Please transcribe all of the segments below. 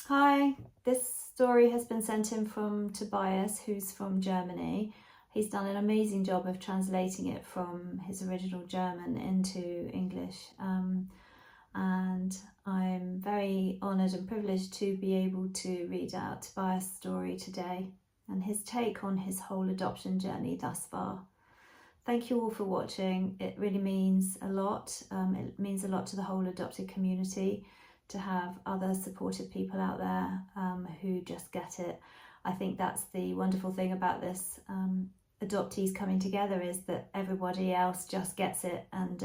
Hi, this story has been sent in from Tobias, who's from Germany. He's done an amazing job of translating it from his original German into English. And I'm very honoured and privileged to be able to read out Tobias' story today and his take on his whole adoption journey thus far. Thank you all for watching. It really means a lot. It means a lot to the whole adopted community to have other supportive people out there who just get it. I think that's the wonderful thing about this adoptees coming together, is that everybody else just gets it, and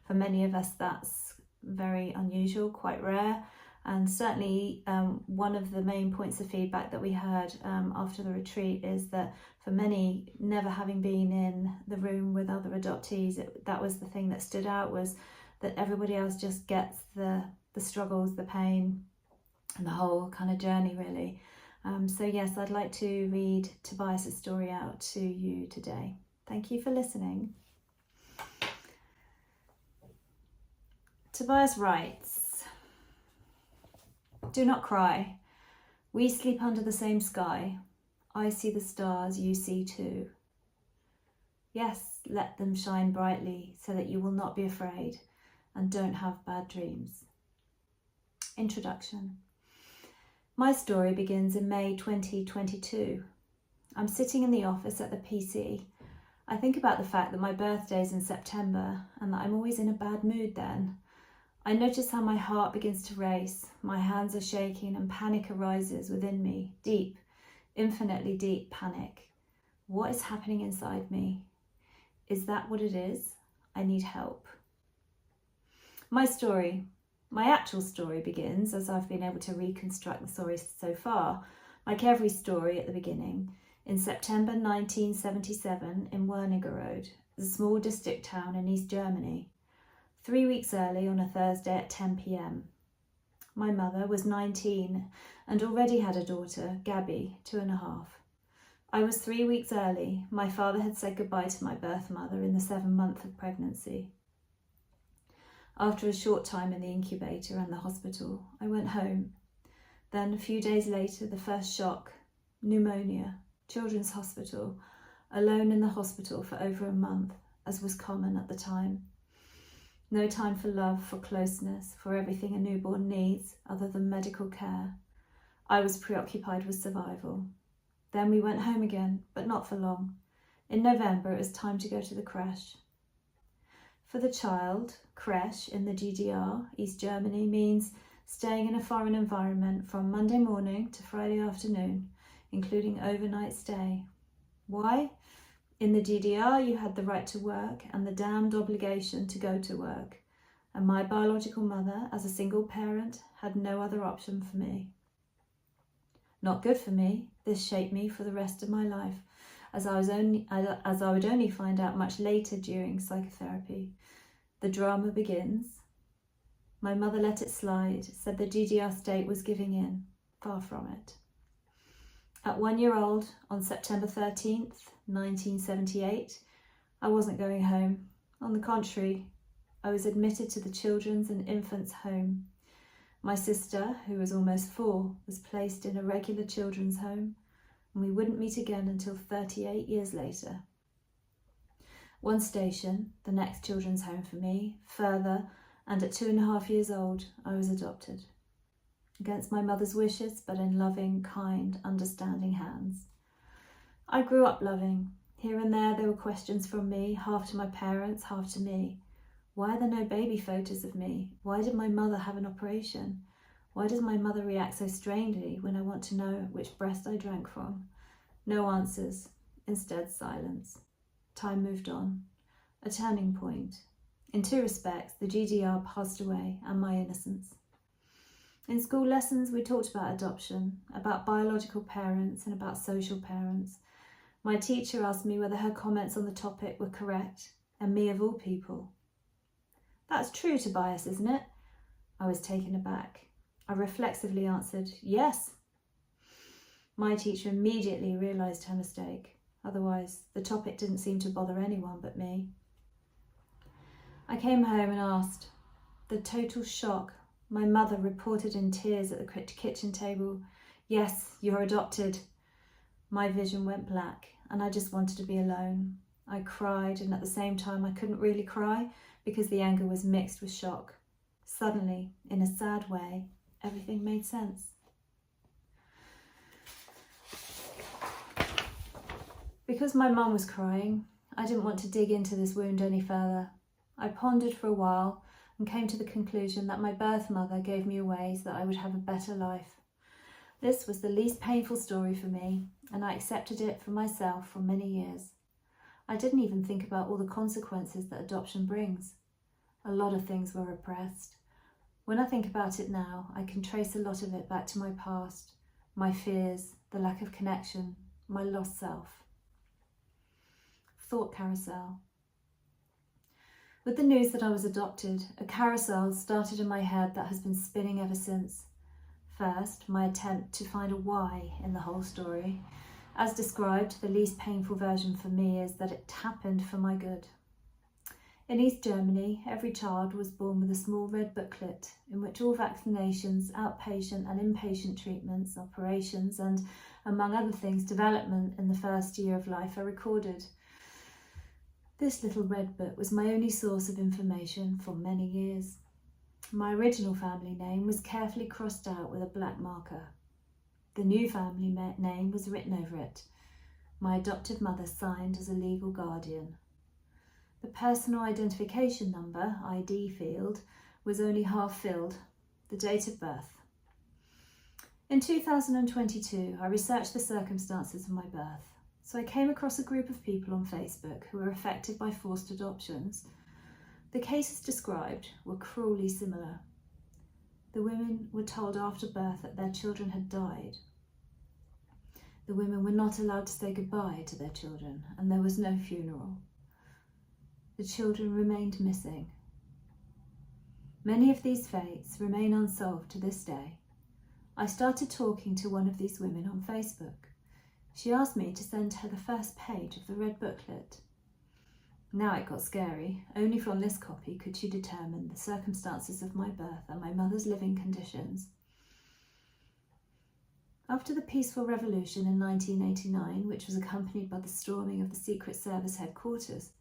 for many of us that's very unusual, quite rare. And certainly one of the main points of feedback that we heard after the retreat is that for many, never having been in the room with other adoptees, that was the thing that stood out, was that everybody else just gets the struggles, the pain, and the whole kind of journey, really. So yes, I'd like to read Tobias' story out to you today. Thank you for listening. Tobias writes, "Do not cry. We sleep under the same sky. I see the stars, you see too. Yes, let them shine brightly so that you will not be afraid and don't have bad dreams." Introduction. My story begins in May 2022. I'm sitting in the office at the PC. I think about the fact that my birthday's in September and that I'm always in a bad mood then. I notice how my heart begins to race, my hands are shaking and panic arises within me, deep, infinitely deep panic. What is happening inside me? Is that what it is? I need help. My actual story begins, as I've been able to reconstruct the story so far, like every story at the beginning, in September 1977 in Wernigerode, a small district town in East Germany. 3 weeks early on a Thursday at 10 p.m. My mother was 19 and already had a daughter, Gabby, 2.5. I was 3 weeks early. My father had said goodbye to my birth mother in the 7th month of pregnancy. After a short time in the incubator and the hospital, I went home. Then a few days later, the first shock, pneumonia, children's hospital, alone in the hospital for over a month, as was common at the time. No time for love, for closeness, for everything a newborn needs other than medical care. I was preoccupied with survival. Then we went home again, but not for long. In November, it was time to go to the creche. For the child, creche in the GDR, East Germany, means staying in a foreign environment from Monday morning to Friday afternoon, including overnight stay. Why? In the GDR, you had the right to work and the damned obligation to go to work. And my biological mother, as a single parent, had no other option for me. Not good for me. This shaped me for the rest of my life, as I would only find out much later during psychotherapy. The drama begins. My mother let it slide, said the GDR state was giving in. Far from it. At 1 year old, on September 13th, 1978, I wasn't going home. On the contrary, I was admitted to the children's and infants' home. My sister, who was almost 4, was placed in a regular children's home, and we wouldn't meet again until 38 years later. One station, the next children's home for me, further, and at 2.5 years old, I was adopted. Against my mother's wishes, but in loving, kind, understanding hands. I grew up loving. Here and there were questions from me, half to my parents, half to me. Why are there no baby photos of me? Why did my mother have an operation? Why does my mother react so strangely when I want to know which breast I drank from? No answers, instead silence. Time moved on. A turning point. In 2 respects, the GDR passed away and my innocence. In school lessons, we talked about adoption, about biological parents and about social parents. My teacher asked me whether her comments on the topic were correct, and me of all people. That's true, Tobias, isn't it? I was taken aback. I reflexively answered, yes. My teacher immediately realised her mistake. Otherwise, the topic didn't seem to bother anyone but me. I came home and asked. The total shock My mother reported in tears at the kitchen table, "Yes, you're adopted." My vision went black and I just wanted to be alone. I cried, and at the same time I couldn't really cry because the anger was mixed with shock. Suddenly, in a sad way, everything made sense. Because my mum was crying, I didn't want to dig into this wound any further. I pondered for a while and came to the conclusion that my birth mother gave me away so that I would have a better life. This was the least painful story for me, and I accepted it for myself for many years. I didn't even think about all the consequences that adoption brings. A lot of things were repressed. When I think about it now, I can trace a lot of it back to my past, my fears, the lack of connection, my lost self. Thought carousel. With the news that I was adopted, a carousel started in my head that has been spinning ever since. First, my attempt to find a why in the whole story. As described, the least painful version for me is that it happened for my good. In East Germany, every child was born with a small red booklet in which all vaccinations, outpatient and inpatient treatments, operations and, among other things, development in the first year of life are recorded. This little red book was my only source of information for many years. My original family name was carefully crossed out with a black marker. The new family name was written over it. My adoptive mother signed as a legal guardian. The personal identification number, ID field, was only half filled, the date of birth. In 2022, I researched the circumstances of my birth. So I came across a group of people on Facebook who were affected by forced adoptions. The cases described were cruelly similar. The women were told after birth that their children had died. The women were not allowed to say goodbye to their children, and there was no funeral. The children remained missing. Many of these fates remain unsolved to this day. I started talking to one of these women on Facebook. She asked me to send her the first page of the red booklet. Now it got scary. Only from this copy could she determine the circumstances of my birth and my mother's living conditions. After the peaceful revolution in 1989, which was accompanied by the storming of the Secret Service headquarters,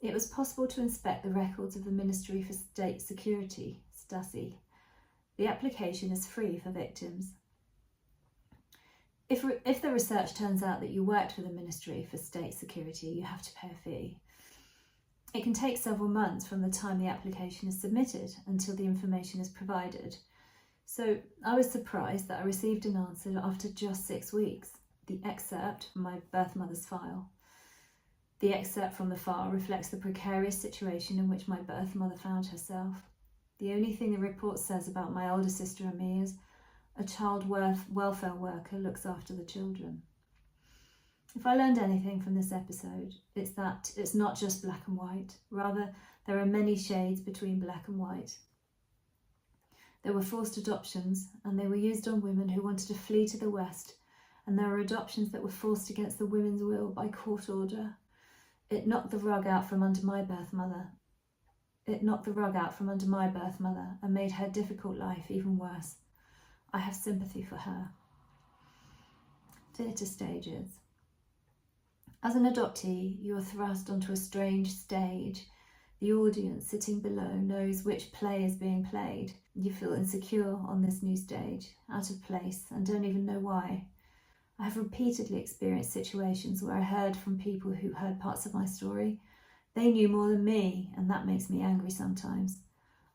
it was possible to inspect the records of the Ministry for State Security, Stasi. The application is free for victims. If the research turns out that you worked for the Ministry for State Security, you have to pay a fee. It can take several months from the time the application is submitted until the information is provided. So I was surprised that I received an answer after just 6 weeks. The excerpt from my birth mother's file. The excerpt from the file reflects the precarious situation in which my birth mother found herself. The only thing the report says about my older sister and me is a child welfare worker looks after the children. If I learned anything from this episode, it's that it's not just black and white. Rather, there are many shades between black and white. There were forced adoptions, and they were used on women who wanted to flee to the West, and there were adoptions that were forced against the women's will by court order. It knocked the rug out from under my birth mother. And made her difficult life even worse. I have sympathy for her. Theatre stages. As an adoptee, you are thrust onto a strange stage. The audience sitting below knows which play is being played. You feel insecure on this new stage, out of place, and don't even know why. I have repeatedly experienced situations where I heard from people who heard parts of my story. They knew more than me, and that makes me angry sometimes.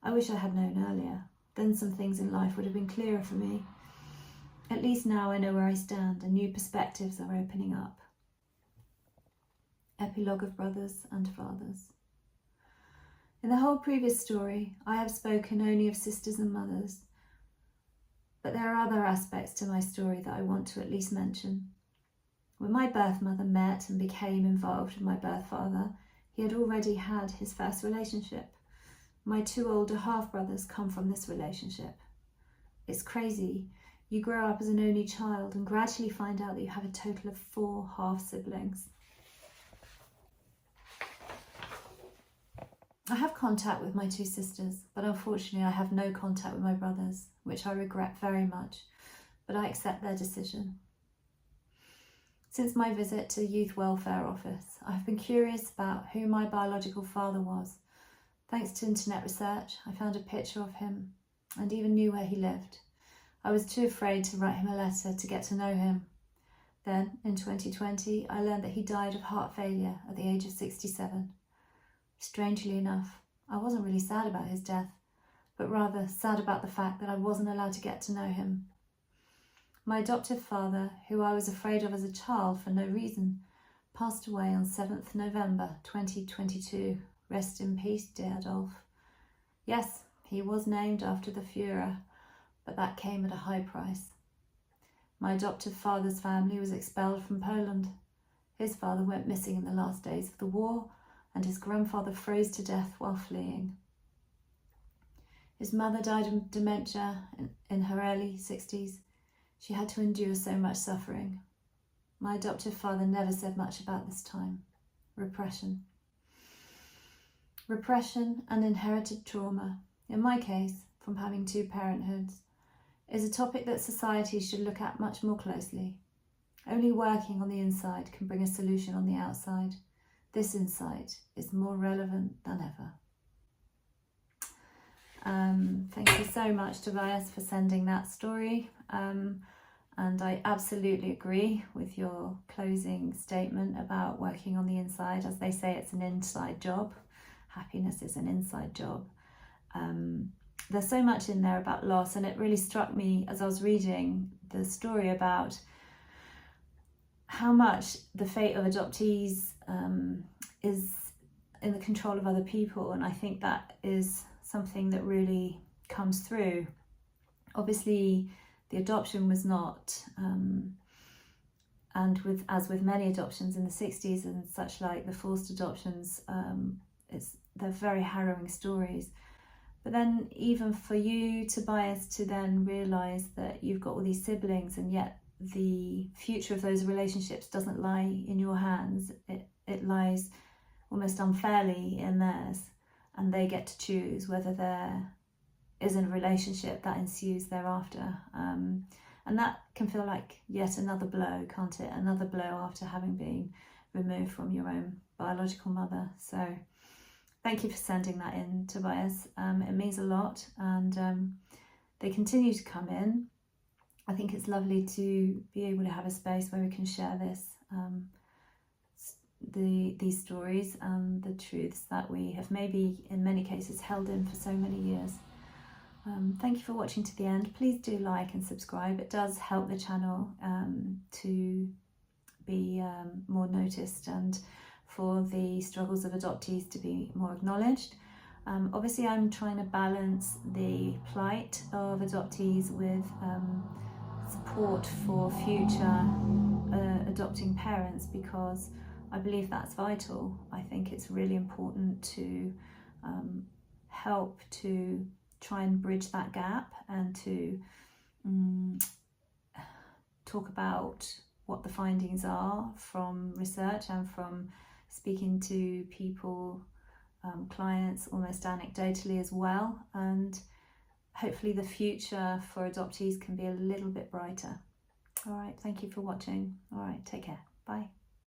I wish I had known earlier. Then some things in life would have been clearer for me. At least now I know where I stand and new perspectives are opening up. Epilogue of Brothers and Fathers. In the whole previous story, I have spoken only of sisters and mothers, but there are other aspects to my story that I want to at least mention. When my birth mother met and became involved with my birth father, he had already had his first relationship. My 2 older half-brothers come from this relationship. It's crazy. You grow up as an only child and gradually find out that you have a total of 4 half-siblings. I have contact with my 2 sisters, but unfortunately I have no contact with my brothers, which I regret very much, but I accept their decision. Since my visit to the Youth Welfare Office, I have been curious about who my biological father was. Thanks to internet research, I found a picture of him and even knew where he lived. I was too afraid to write him a letter to get to know him. Then, in 2020, I learned that he died of heart failure at the age of 67. Strangely enough, I wasn't really sad about his death, but rather sad about the fact that I wasn't allowed to get to know him. My adoptive father, who I was afraid of as a child for no reason, passed away on 7th November 2022. Rest in peace, dear Adolf. Yes, he was named after the Führer, but that came at a high price. My adoptive father's family was expelled from Poland. His father went missing in the last days of the war, and his grandfather froze to death while fleeing. His mother died of dementia in her early 60s. She had to endure so much suffering. My adoptive father never said much about this time. Repression. Repression and inherited trauma, in my case, from having 2 parenthoods, is a topic that society should look at much more closely. Only working on the inside can bring a solution on the outside. This insight is more relevant than ever. Thank you so much, Tobias, for sending that story. And I absolutely agree with your closing statement about working on the inside. As they say, it's an inside job. Happiness is an inside job. There's so much in there about loss, and it really struck me as I was reading the story about how much the fate of adoptees is in the control of other people, and I think that is something that really comes through. Obviously, the adoption was not, and as with many adoptions in the 60s and such like, the forced adoptions, they're very harrowing stories. But then even for you, Tobias, to then realise that you've got all these siblings and yet the future of those relationships doesn't lie in your hands, it lies almost unfairly in theirs, and they get to choose whether there is a relationship that ensues thereafter. And that can feel like yet another blow, can't it? Another blow after having been removed from your own biological mother. So thank you for sending that in, Tobias. It means a lot, and they continue to come in. I think it's lovely to be able to have a space where we can share this, these stories and the truths that we have maybe in many cases held in for so many years. Thank you for watching to the end. Please do like and subscribe. It does help the channel to be more noticed and for the struggles of adoptees to be more acknowledged. Obviously, I'm trying to balance the plight of adoptees with support for future adopting parents, because I believe that's vital. I think it's really important to help to try and bridge that gap and to talk about what the findings are from research and from speaking to people, clients, almost anecdotally as well. And hopefully the future for adoptees can be a little bit brighter. All right, thank you for watching. All right, take care. Bye.